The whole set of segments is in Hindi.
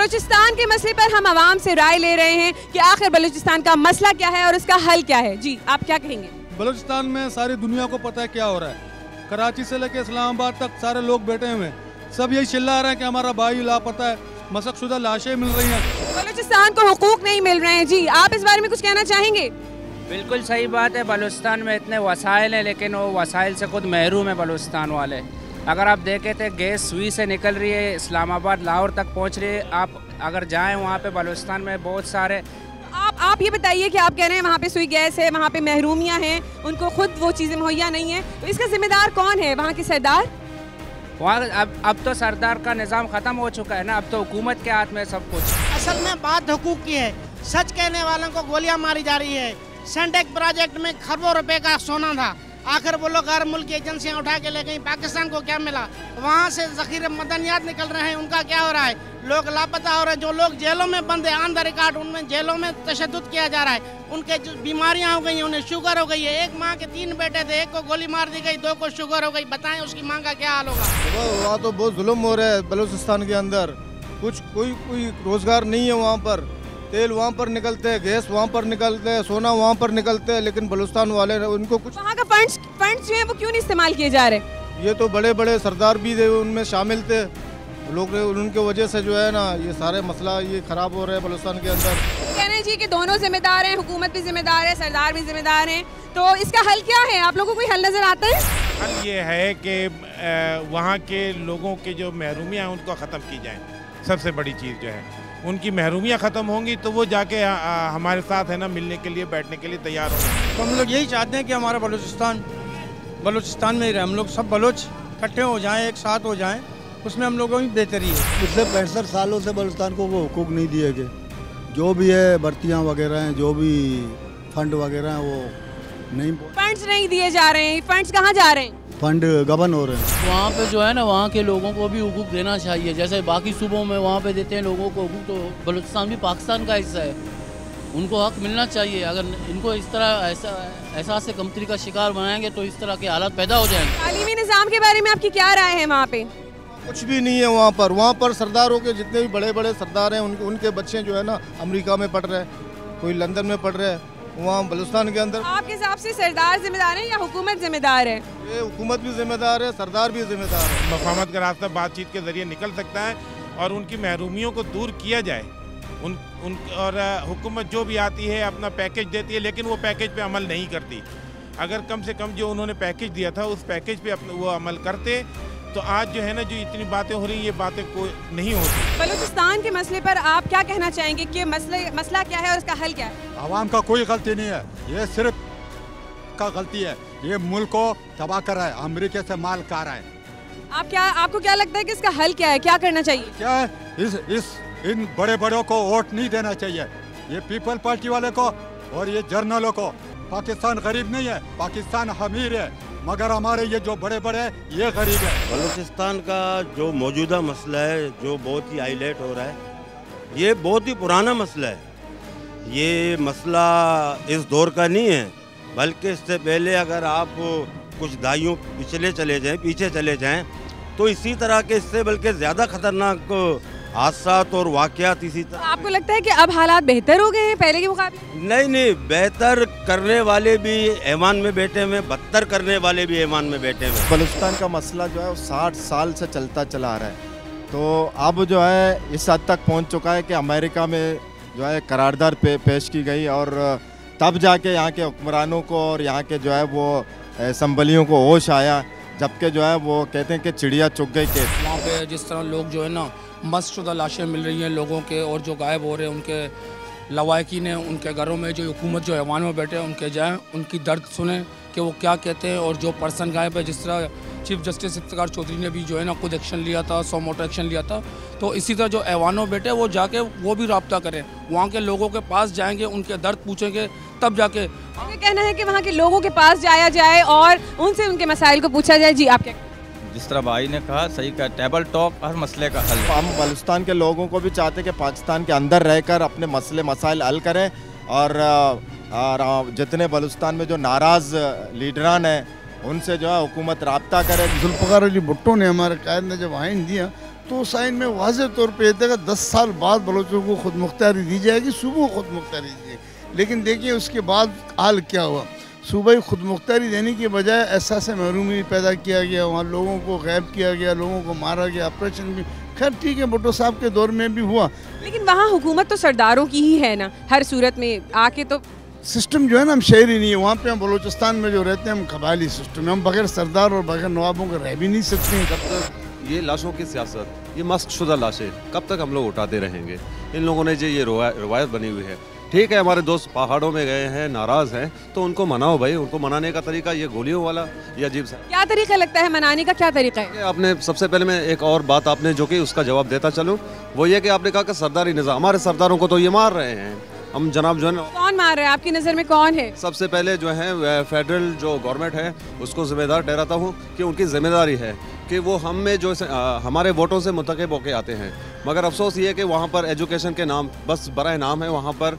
बलूचिस्तान के मसले पर हम आवाम से राय ले रहे हैं कि आखिर बलूचिस्तान का मसला क्या है और उसका हल क्या है। जी आप क्या कहेंगे? बलूचिस्तान में सारी दुनिया को पता है क्या हो रहा है। कराची से लेकर इस्लामाबाद तक सारे लोग बैठे हुए हैं, सब यही चिल्ला रहे हैं कि हमारा भाई लापता है, मशक़शुदा लाशें मिल रही हैं। बलूचिस्तान को हुकूक नहीं मिल रहे हैं। जी आप इस बारे में कुछ कहना चाहेंगे? बिल्कुल सही बात है। बलूचिस्तान में इतने वसाइल हैं लेकिन वो वसाइल से खुद महरूम है बलूचिस्तान वाले। अगर आप देखें तो गैस सुई से निकल रही है, इस्लामाबाद लाहौर तक पहुंच रही है। आप अगर जाएं वहाँ पे बलूचिस्तान में बहुत सारे आप ये बताइए कि आप कह रहे हैं वहाँ पे सुई गैस है, वहाँ पे महरूमियाँ हैं, उनको खुद वो चीज़ें मुहैया नहीं है, तो इसका जिम्मेदार कौन है? वहाँ के सरदार? वहाँ अब तो सरदार का निज़ाम ख़त्म हो चुका है ना, अब तो हुकूमत के हाथ में सब कुछ। असल में बात हुकूक की है। सच कहने वालों को गोलियां मारी जा रही है। सेंटेक प्रोजेक्ट में खरबों रुपए का सोना था, आखिर वो लोग गैर मुल्की एजेंसियां उठा के ले गई। पाकिस्तान को क्या मिला? वहाँ से ज़ख़ीरे मदनियात निकल रहे हैं, उनका क्या हो रहा है? लोग लापता हो रहे हैं। जो लोग जेलों में बंद है ऑन द रिकॉर्ड, उनमें जेलों में तशद्दुद किया जा रहा है। उनके जो बीमारियां हो गई हैं, उन्हें शुगर हो गई है। एक माँ के 3 बेटे थे, एक को गोली मार दी गई, 2 को शुगर हो गई। बताएं उसकी माँ का क्या हाल होगा? वहाँ तो बहुत जुल्म हो रहा है बलूचिस्तान के अंदर। कुछ कोई रोज़गार नहीं है वहाँ पर। तेल वहाँ पर निकलते हैं, गैस वहाँ पर निकलते हैं, सोना वहाँ पर निकलते हैं, लेकिन बलूचिस्तान वाले उनको कुछ वहाँ का फंड्स जो है वो क्यों नहीं इस्तेमाल किए जा रहे? ये तो बड़े बड़े सरदार भी थे, उनमें शामिल थे लोग, उनके वजह से जो है ना ये सारे मसला ये ख़राब हो रहे हैं बलूचिस्तान के अंदर। कह रहे हैं जी कि दोनों जिम्मेदार हैं, हुकूमत भी जिम्मेदार है, सरदार भी जिम्मेदार हैं, तो इसका हल क्या है? आप लोगों को कोई हल नज़र आता है? हल ये है कि वहाँ के लोगों के जो महरूमियाँ उनको ख़त्म की जाए। सबसे बड़ी चीज़ जो है उनकी महरूमियाँ ख़त्म होंगी तो वो जाके हमारे साथ है ना मिलने के लिए, बैठने के लिए तैयार होंगे। तो हम लोग यही चाहते हैं कि हमारा बलूचिस्तान में ही रहे, हम लोग सब बलोच इकट्ठे हो जाएं, एक साथ हो जाएं, उसमें हम लोगों की बेहतरी है। पिछले 65 सालों से बलूचिस्तान को वो हुकूक नहीं दिए गए। जो भी है भर्तियाँ वगैरह हैं, जो भी फंड वगैरह हैं वो नहीं, फंड्स नहीं दिए जा रहे हैं। फंड्स कहाँ जा रहे हैं? फंड गबन हो रहे हैं। वहाँ पे जो है ना वहाँ के लोगों को भी हुकूक देना चाहिए, जैसे बाकी सूबों में वहाँ पे देते हैं लोगों को हुकूक, तो बलूचिस्तान भी पाकिस्तान का हिस्सा है, उनको हक मिलना चाहिए। अगर इनको इस तरह एहसास से कमतरी का शिकार बनाएंगे तो इस तरह के हालात पैदा हो जाएंगे। तालीमी निज़ाम के बारे में आपकी क्या राय है? वहाँ पे कुछ भी नहीं है। वहाँ पर सरदारों के जितने भी बड़े बड़े सरदार हैं उनके बच्चे जो है ना अमेरिका में पढ़ रहे हैं, कोई लंदन में पढ़ रहे हैं। वहाँ बलूचिस्तान के अंदर आपके हिसाब से सरदार जिम्मेदार है या हुकूमत जिम्मेदार है? ये हुकूमत भी जिम्मेदार है, सरदार भी जिम्मेदार है। मफाहमत का रास्ता बातचीत के ज़रिए निकल सकता है और उनकी महरूमियों को दूर किया जाए। और हुकूमत जो भी आती है अपना पैकेज देती है, लेकिन वो पैकेज पे अमल नहीं करती। अगर कम से कम जो उन्होंने पैकेज दिया था उस पैकेज पे वो अमल करते तो आज जो है ना जो इतनी बातें हो रही हैं ये बातें कोई नहीं होती। बलूचिस्तान के मसले पर आप क्या कहना चाहेंगे कि मसला क्या है और उसका हल क्या है? आवाम का कोई गलती नहीं है, ये सिर्फ का गलती है। ये मुल्क को तबाह कर रहा है, अमेरिका से माल खा रहा है। आपको क्या लगता है कि इसका हल क्या है? क्या करना चाहिए? क्या है इन बड़े बड़ों को वोट नहीं देना चाहिए, ये पीपल पार्टी वाले को और ये जर्नलों को। पाकिस्तान गरीब नहीं है, पाकिस्तान अमीर है, मगर हमारे ये जो बड़े बड़े ये गरीब है। बलूचिस्तान का जो मौजूदा मसला है, जो बहुत ही हाईलाइट हो रहा है, ये बहुत ही पुराना मसला है। ये मसला इस दौर का नहीं है, बल्कि इससे पहले अगर आप कुछ दहाइयों पीछे चले जाएं तो इसी तरह के इससे बल्कि ज़्यादा खतरनाक हादसात और वाक़यात इसी तरह। आपको लगता है कि अब हालात बेहतर हो गए हैं पहले के मुकाबले? नहीं, बेहतर करने वाले भी ऐवान में बैठे हुए, बदतर करने वाले भी ऐवान में बैठे हुए। बलूचिस्तान का मसला जो है वो 60 साल से चलता चला आ रहा है, तो अब जो है इस हद तक पहुंच चुका है कि अमेरिका में जो है करारदाद पेश की गई और तब जाके यहाँ के हुक्मरानों को और यहाँ के जो है वो असम्बलियों को होश आया, जबकि जो है वो कहते हैं कि चिड़िया चुग गई के। वहाँ पे जिस तरह लोग जो है ना मशक़शुदा लाशें मिल रही हैं लोगों के, और जो गायब हो रहे हैं उनके लवाकिन हैं, उनके घरों में जो हुकूमत जो ऐवान में बैठे हैं उनके जाएँ, उनकी दर्द सुने कि वो क्या कहते हैं। और जो पर्सन गायब है, जिस तरह चीफ जस्टिस इफ्तिकार चौधरी ने भी जो है ना खुद एक्शन लिया था, सो मोटो एक्शन लिया था, तो इसी तरह जो ऐवानों बैठे वो जाके वो भी रब्ता करें, वहाँ के लोगों के पास जाएंगे, उनके दर्द पूछेंगे, तब जाके। ये कहना है कि वहाँ के लोगों के पास जाया जाए और उनसे उनके मसाइल को पूछा जाए। जी आप क्या? जिस तरह भाई ने कहा सही का, टेबल टॉक हर मसले का हल। हम बलूचिस्तान के लोगों को भी चाहते हैं कि पाकिस्तान के अंदर रहकर अपने मसले मसाइल हल करें और जितने बलूचिस्तान में जो नाराज़ लीडरान हैं उनसे जो है हुकूमत राब्ता करे। जुल्फ़िकार अली भुट्टो ने, हमारे कायद ने जब आइन दिया तो साइन में वाज़ेह तौर पे था कि 10 साल बाद बलोचों को खुद मुख्तारी दी जाएगी, सूबों को खुद मुख्तारी दी जाएगी। लेकिन देखिए उसके बाद हाल क्या हुआ, सूबाई खुद मुख्तारी देने के बजाय एहसास महरूमी पैदा किया गया, वहाँ लोगों को गैब किया गया, लोगों को मारा गया, ऑपरेशन भी खैर ठीक है भुट्टो साहब के दौर में भी हुआ। लेकिन वहाँ हुकूमत तो सरदारों की ही है ना, हर सूरत में आके तो सिस्टम जो है ना, हम शहरी नहीं है, वहाँ पे हम बलूचिस्तान में जो रहते हैं हम कबायली सिस्टम है, हम बगैर सरदार और बगैर नवाबों के रह भी नहीं सकते हैं। कब तक ये लाशों की सियासत, ये मस्कशुदा लाशें कब तक हम लोग उठाते रहेंगे? इन लोगों ने जो ये रवायत बनी हुई है, ठीक है हमारे दोस्त पहाड़ों में गए हैं, नाराज़ हैं, तो उनको मनाओ भाई। उनको मनाने का तरीका ये गोलियों वाला ये अजीब सा क्या तरीका लगता है मनाने का, क्या तरीका है? आपने सबसे पहले मैं एक और बात आपने जो कि उसका जवाब देता चलूँ, वो ये कि आपने कहा कि सरदारी निज़ाम, हमारे सरदारों को तो ये मार रहे हैं हम जनाब जो है ना। कौन मार रहा है आपकी नज़र में, कौन है? सबसे पहले जो है फेडरल जो गवर्नमेंट है उसको जिम्मेदार ठहराता हूँ कि उनकी जिम्मेदारी है कि वो हम में जो हमारे वोटों से मुंतखब होके आते हैं, मगर अफसोस ये है कि वहाँ पर एजुकेशन के नाम बस बराए नाम है, वहाँ पर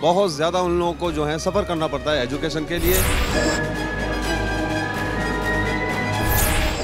बहुत ज़्यादा उन लोगों को जो है सफ़र करना पड़ता है एजुकेशन के लिए।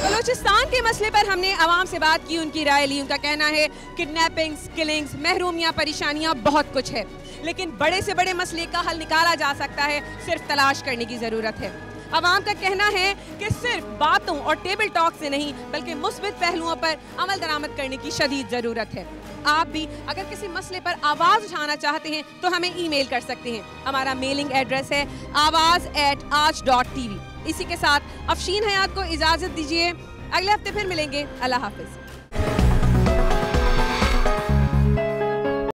बलूचिस्तान के मसले पर हमने आवाम से बात की, उनकी राय ली। उनका कहना है किडनैपिंग्स, किलिंग्स, महरूमियाँ, परेशानियाँ बहुत कुछ है, लेकिन बड़े से बड़े मसले का हल निकाला जा सकता है, सिर्फ तलाश करने की ज़रूरत है। अवाम का कहना है कि सिर्फ बातों और टेबल टॉक से नहीं बल्कि मुस्बित पहलुओं पर अमल दरामद करने की शदीद ज़रूरत है। आप भी अगर किसी मसले पर आवाज़ उठाना चाहते हैं तो हमें ईमेल कर सकते हैं। हमारा मेलिंग एड्रेस है awaz@aaj.tv। इसी के साथ अफशीन हयात को इजाज़त दीजिए, अगले हफ्ते फिर मिलेंगे। अल्लाह हाफिज़।